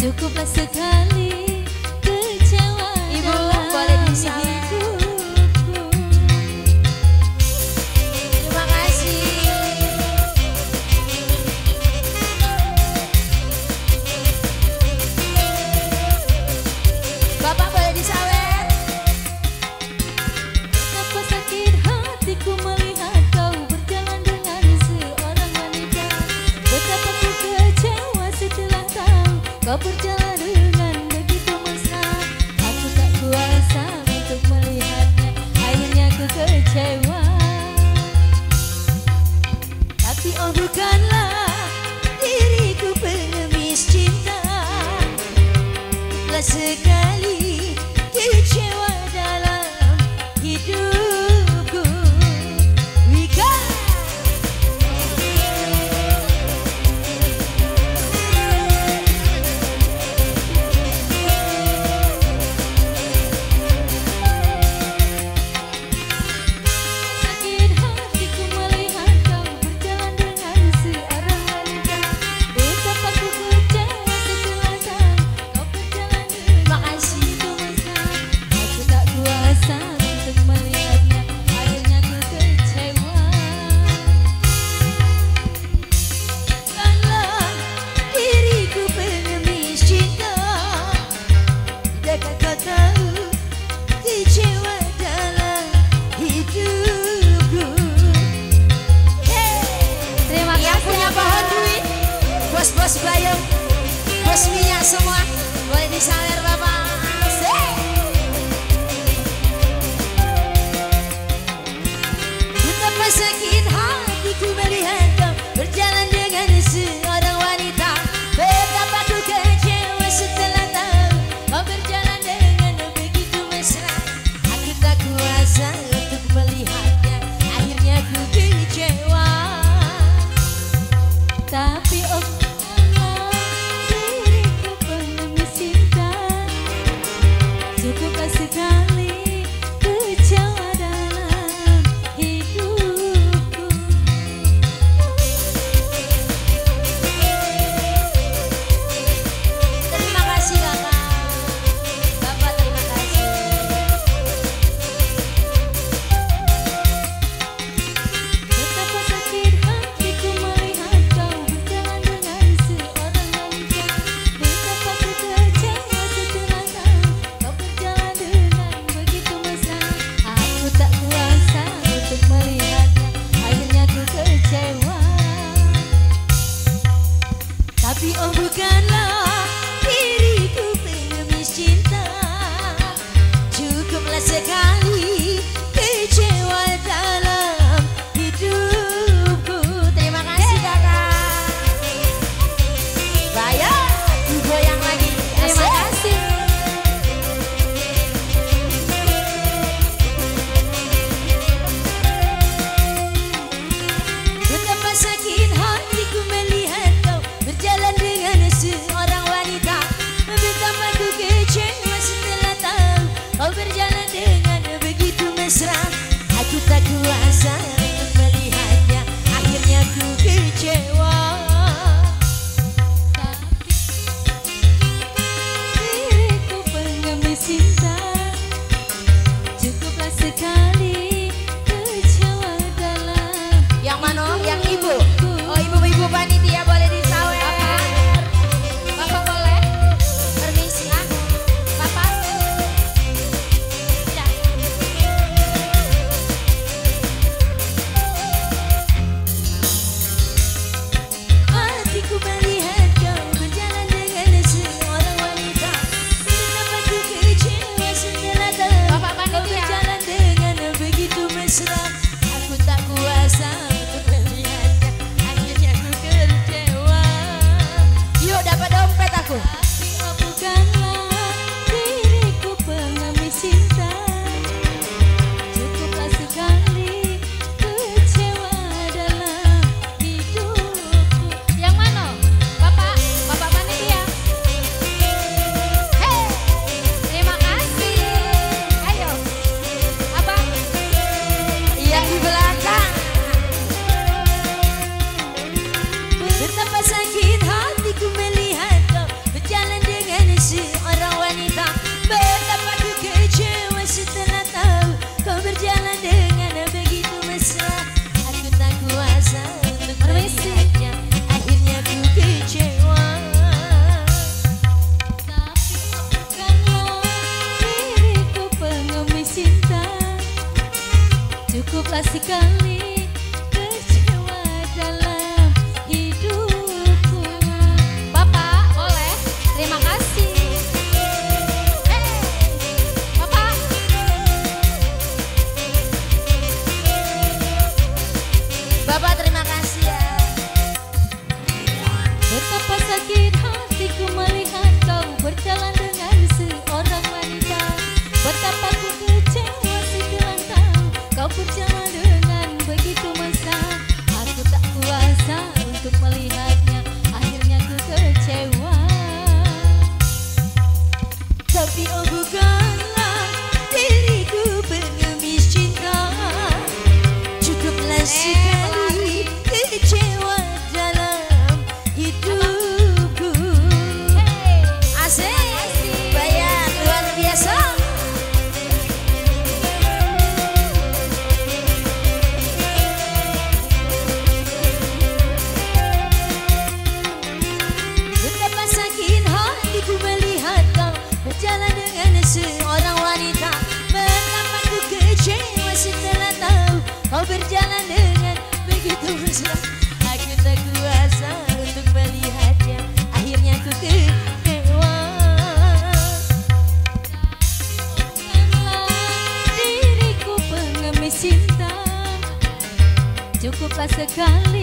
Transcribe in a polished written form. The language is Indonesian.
Cukuplah sekali kecewa. Ibu boleh disawer. Terima kasih. Bapak boleh disawer. Betapa sakit hatiku melihat kau berjalan dengan seorang wanita. Betapa ku kecewa setelah tahu kau berjalan dengan begitu mesra. Aku tak kuasa untuk melihatnya, akhirnya ku kecewa. Tapi oh bukanlah diriku pengemis cinta. Telah sekali kecewa dalam hidupku. Wika sakit hatiku melihat kau berjalan dengan seorang wanita. Betapa ku kecewa setelah tahu kau berjalan dengan Makasih. begitu mesra. Aku tak kuasa untuk melihatnya, akhirnya ku kecewa. Bukanlah diriku pengemis cinta. Tidakkah kau tahu kecewa dalam hidupku. Terima Yang kasih punya ya, pohon Pak. duit, bos-bos bayam, bos minyak semua, boleh disawer Bapak. Betapa sakit hatiku melihat kau berjalan dengan seorang wanita. Betapa ku kecewa setelah tahu kau berjalan dengan begitu mesra. Aku tak kuasa untuk melihatnya, akhirnya ku kecewa. Tapi oh bukanlah diriku pengemis cinta. cukuplah sekali